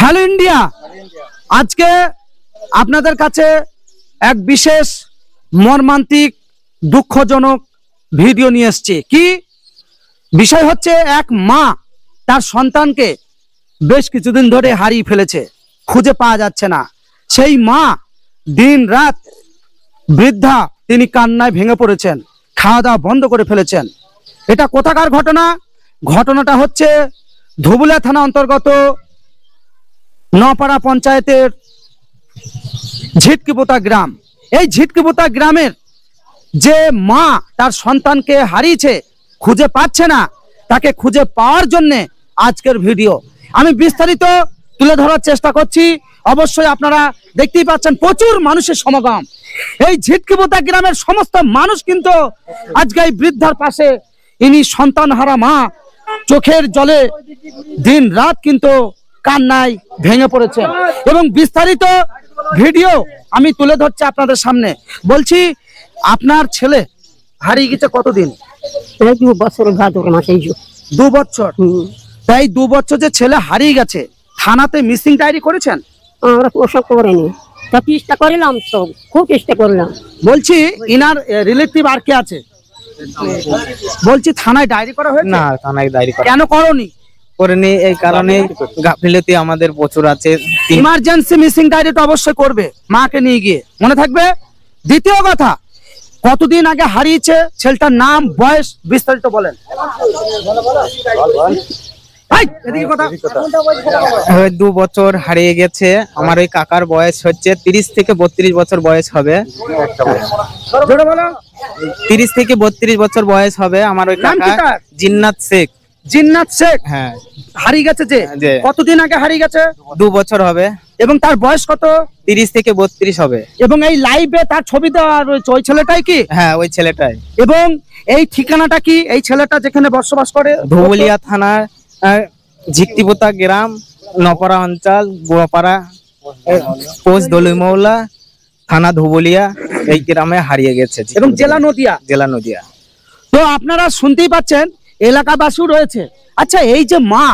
Hello India, আজকে আপনাদের কাছে এক বিশেষ মর্মান্তিক দুঃখজনক ভিডিও নিয়ে এসেছি। কি বিষয় হচ্ছে, এক মা তার সন্তানকে বেশ কিছুদিন ধরে হারিয়ে ফেলেছে, খুঁজে পাওয়া যাচ্ছে না। সেই মা দিন রাত বৃদ্ধা, তিনি কান্নায় ভেঙে পড়েছেন, খাওয়া দাওয়া বন্ধ করে ফেলেছেন। এটা কোথাকার ঘটনা? ঘটনাটা হচ্ছে ধুবুলিয়া থানা অন্তর্গত নপাড়া পঞ্চায়েতের ঝিটকিপোতা গ্রাম। এই ঝিটকিপোতা গ্রামের যে মা তার সন্তানকে হারিয়েছে, খুঁজে পাচ্ছে না, তাকে খুঁজে পাওয়ার জন্য আজকের ভিডিও আমি বিস্তারিত তুলে ধরার চেষ্টা করছি। অবশ্যই আপনারা দেখতেই পাচ্ছেন প্রচুর মানুষের সমাগম। এই ঝিটকিপোতা গ্রামের সমস্ত মানুষ কিন্তু আজকে এই বৃদ্ধার পাশে, ইনি সন্তানহারা মা, চোখের জলে দিন রাত কিন্তু কান্নায় ভেঙে পড়েছেন। এবং বিস্তারিত ভিডিও আমি তুলে ধরছি আপনাদের সামনে। বলছি, আপনার ছেলে হারিয়ে গেছে কতদিন? 2 বছর ভাদর মাসে। 2 বছর? তাই 2 বছর যে ছেলে হারিয়ে গেছে, থানাতে মিসিং ডায়েরি করেছেন? আমরা ওসব করিনি, তা চেষ্টা করলাম, তো খুব চেষ্টা করলাম। বলছি, ইনার রিলেটিভ আর কে আছে? বলছি থানায় ডায়েরি করা হয়েছে? না, থানায় ডায়েরি করা কেন করনি? করেনি এই কারণে গাফিলতি আমাদের প্রচুর আছে। ইমার্জেন্সি মিসিং ডায়েরিটা অবশ্যই করবে, মাকে নিয়ে গিয়ে, মনে থাকবে। দ্বিতীয় কথা, কতদিন আগে হারিয়েছে ছেলেটার, নাম, বয়স বিস্তারিত বলেন। 2 বছর হারিয়ে গেছে। আমার ওই কাকার বয়স হচ্ছে 30 থেকে 32 বছর বয়স হবে। 30 থেকে 32 বছর বয়স হবে আমার ওই কাকা, জিন্নাত শেখ। জিন্নাত শেখ? হ্যাঁ। হারিয়ে গেছে যে কতদিন আগে হারিয়ে গেছে? 2 বছর হবে। এবং তার বয়স কত? 30 থেকে 32 হবে। এবং এই লাইভে তার ছবি দেওয়া রয়েছে, ওই ছেলেটাই কি? হ্যাঁ, ওই ছেলেটাই। এবং এই ঠিকানাটা কি? এই ছেলেটা যেখানে বসবাস করে? ধুবুলিয়া থানার ঝিটকিপোতা গ্রাম, নপাড়া অঞ্চল, গোয়াপাড়া, পোস্ট দলিমৌলা, থানা ধুবুলিয়া, এই গ্রামে হারিয়ে গেছে। এবং জেলা নদিয়া? জেলা নদিয়া। তো আপনারা শুনতেই পাচ্ছেন, এলাকাবাসী রয়েছে। আচ্ছা, এই যে মা,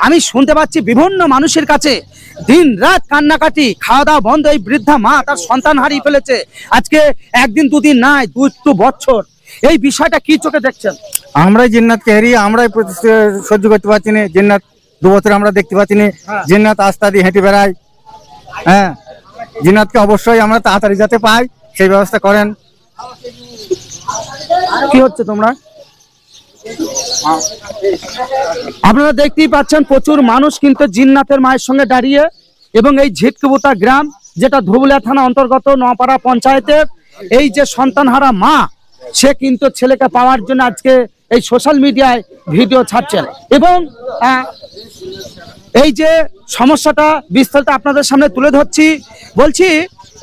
আমি শুনতে পাচ্ছি বিভিন্ন মানুষের কাছে দিন রাত কান্নাকাটি, খাওয়া দাওয়া বন্ধ। এই বৃদ্ধা মা তার সন্তান হারিয়ে ফেলেছে, আজকে 1 দিন 2 দিন নয়, 2 বছর। এই বিষয়টা কি চোখে দেখছেন? আমরাই জিন্নাতকে হারিয়ে আমরাই সহ্য করতে পারছি না। জিন্নাত 2 বছর আমরা দেখতে পাচ্ছি না। জিন্নাত আস্তা দিয়ে হেঁটে বেড়ায়। হ্যাঁ, জিন্নাতকে অবশ্যই আমরা তাড়াতাড়ি যাতে পাই সেই ব্যবস্থা করেন। কি হচ্ছে তোমরা? আপনারা দেখতেই পাচ্ছেন প্রচুর মানুষ কিন্তু জিন্নাতের মায়ের সঙ্গে দাঁড়িয়ে। এবং এই ঝিটকিপোতা গ্রাম, যেটা ধুবুলিয়া থানা অন্তর্গত নপাড়া পঞ্চায়েতের, এই যে সন্তানহারা মা, সে কিন্তু ছেলেকে পাওয়ার জন্য আজকে এই সোশ্যাল মিডিয়ায় ভিডিও ছাড়ছেন। এবং এই যে সমস্যাটা বিস্তারিত আপনাদের সামনে তুলে ধরছি। বলছি,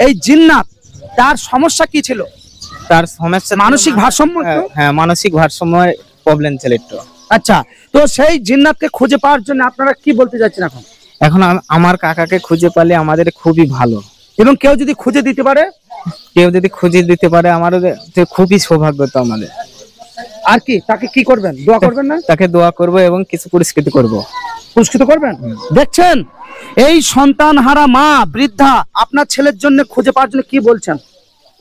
এই জিন্নাত, তার সমস্যা কি ছিল? তার সমস্যা মানসিক ভারসাম্য? হ্যাঁ, মানসিক ভারসাম্য প্রবলেম ছিল একটু। আচ্ছা, তো সেই জিন্নাতকে খুঁজে পাওয়ার জন্য আপনারা কি বলতে যাচ্ছেন এখন? এখন আমার কাকাকে খুঁজে পেলে আমাদের খুবই ভালো। এবং কেউ যদি খুঁজে দিতে পারে? কেউ যদি খুঁজে দিতে পারে আমাদের খুবই সৌভাগ্য। তো আমাদের আর কি, তাকে কি করবেন? দোয়া করবেন না? তাকে দোয়া করব এবং কিছু পুরস্কৃত করব। পুরস্কৃত করবেন? দেখছেন, এই সন্তানহারা মা বৃদ্ধা আপনার ছেলের জন্য খুঁজে পাওয়ার জন্য কি বলছেন?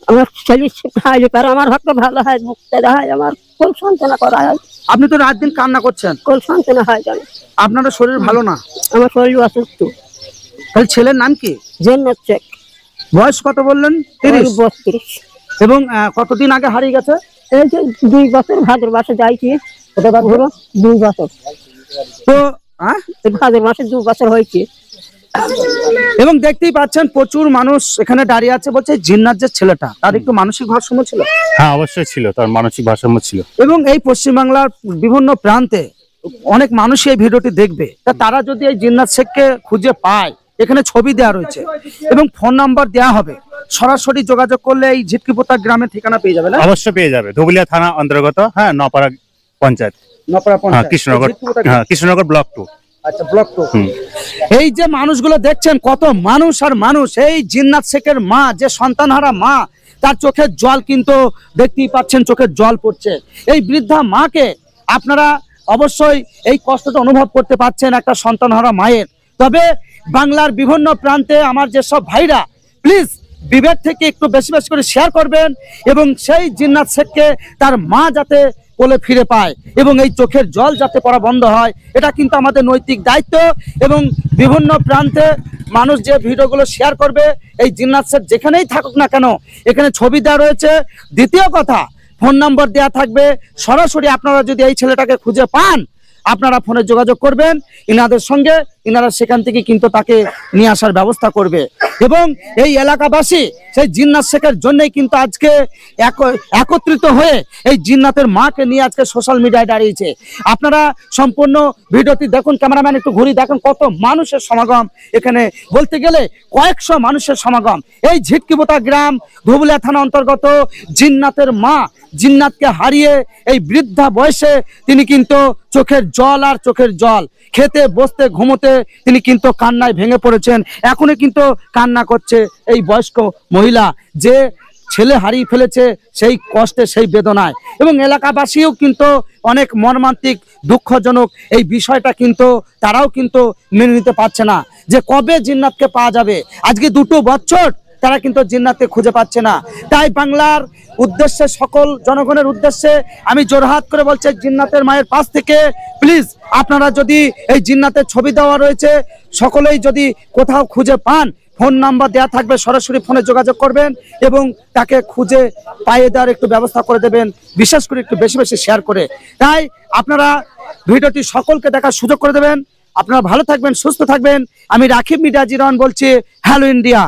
আমার ছেলে আমার ভাগ্য ভালো হয়, মুক্তি হয়, আমার কোন সান্ত্বনা করা হয়। আপনি তো রাত দিন কান্না করছেন, কোন সান্ত্বনা হয় জানি। আপনার শরীর ভালো না? আমার শরীর অসুস্থ। তাহলে ছেলের নাম কি? জিন্নাত শেখ। বয়স কত বললেন? 32। এবং কতদিন আগে হারিয়ে গেছে? এই যে 2 বছর ভাদর মাসে যাইছি। 2 বছর। তো ভাদর মাসে 2 বছর হয়েছে। এবং দেখতেই পাচ্ছেন প্রচুর মানুষ এখানে দাঁড়িয়ে আছে। বলছে জিন্নাত যে ছেলেটা, তার একটু মানসিক ভারসাম্য ছিল? হ্যাঁ, অবশ্যই ছিল, তার মানসিক ভারসাম্য ছিল। এবং এই পশ্চিমবাংলার বিভিন্ন প্রান্তে অনেক মানুষ এই ভিডিওটি দেখবে, তা তারা যদি এই জিন্নাত শেখকে খুঁজে পায়, এখানে ছবি দেওয়া রয়েছে এবং ফোন নাম্বার দেওয়া হবে, সরাসরি যোগাযোগ করলে এই ঝিটকিপোতা গ্রামের ঠিকানা পেয়ে যাবে। না, অবশ্যই পেয়ে যাবে। ধুবুলিয়া থানা অন্তর্গত, হ্যাঁ, নপাড়া পঞ্চায়েত, কৃষ্ণনগর, কৃষ্ণনগর ব্লক 2। আচ্ছা, ব্লক 2। এই যে মানুষগুলো দেখছেন, কত মানুষ আর মানুষ। এই জিন্নাত শেখের মা, যে সন্তানহারা মা, তার চোখের জল কিন্তু দেখতেই পাচ্ছেন, চোখের জল পড়ছে। এই বৃদ্ধা মাকে আপনারা অবশ্যই এই কষ্টটা অনুভব করতে পারছেন একটা সন্তানহারা মায়ের। তবে বাংলার বিভিন্ন প্রান্তে আমার যেসব ভাইরা, প্লিজ বিবেক থেকে একটু বেশি বেশি করে শেয়ার করবেন এবং সেই জিন্নাত শেখকে তার মা যাতে কোলে ফিরে পায় এবং এই চোখের জল যাতে পড়া বন্ধ হয়, এটা কিন্তু আমাদের নৈতিক দায়িত্ব। এবং বিভিন্ন প্রান্তে মানুষ যে ভিডিওগুলো শেয়ার করবে, এই জিন্নাত শেখ যেখানেই থাকুক না কেন, এখানে ছবি দেওয়া রয়েছে। দ্বিতীয় কথা, ফোন নাম্বার দেওয়া থাকবে। সরাসরি আপনারা যদি এই ছেলেটাকে খুঁজে পান, আপনারা ফোনে যোগাযোগ করবেন ইনাদের সঙ্গে, ইনারা সেখান থেকে কিন্তু তাকে নিয়ে আসার ব্যবস্থা করবে। এবং এই এলাকাবাসী সেই জিন্নাত শেখের জন্যই কিন্তু আজকে একত্রিত হয়ে এই জিন্নাতের মাকে নিয়ে আজকে সোশ্যাল মিডিয়ায় দাঁড়িয়েছে। আপনারা সম্পূর্ণ ভিডিওটি দেখুন, ক্যামেরাম্যান একটু ঘুরি দেখুন কত মানুষের সমাগম, এখানে বলতে গেলে কয়েকশো মানুষের সমাগম। এই ঝিটকিবোতা গ্রাম, ধুবুলিয়া থানা অন্তর্গত জিন্নাতের মা, জিন্নাতকে হারিয়ে এই বৃদ্ধা বয়সে তিনি কিন্তু চোখের জল আর চোখের জল, খেতে বসতে ঘুমোতে তিনি কিন্তু কান্নায় ভেঙে পড়েছেন। এখনো কিন্তু কান্না করছে এই বয়স্ক মহিলা, যে ছেলে হারিয়ে ফেলেছে সেই কষ্টে, সেই বেদনায়। এবং এলাকাবাসীও কিন্তু অনেক মর্মান্তিক, দুঃখজনক এই বিষয়টা কিন্তু তারাও কিন্তু মেনে নিতে পারছে না যে কবে জিন্নাতকে পাওয়া যাবে। আজকে 2 বছর তারা কিন্তু জিন্নাতকে খুঁজে পাচ্ছে না। তাই বাংলার উদ্দেশ্যে, সকল জনগণের উদ্দেশ্যে আমি জোরহাত করে বলছি, জিন্নাতের মায়ের পাশ থেকে প্লিজ আপনারা যদি এই জিন্নাতের ছবি দেওয়া রয়েছে, সকলেই যদি কোথাও খুঁজে পান, ফোন নাম্বার দেওয়া থাকবে, সরাসরি ফোনে যোগাযোগ করবেন এবং তাকে খুঁজে পাইয়ে দেওয়ার একটু ব্যবস্থা করে দেবেন, বিশেষ করে একটু বেশি বেশি শেয়ার করে। তাই আপনারা ভিডিওটি সকলকে দেখার সুযোগ করে দেবেন। আপনারা ভালো থাকবেন, সুস্থ থাকবেন। আমি রাকিব মিডিয়া জিরন বলছি, হ্যালো ইন্ডিয়া।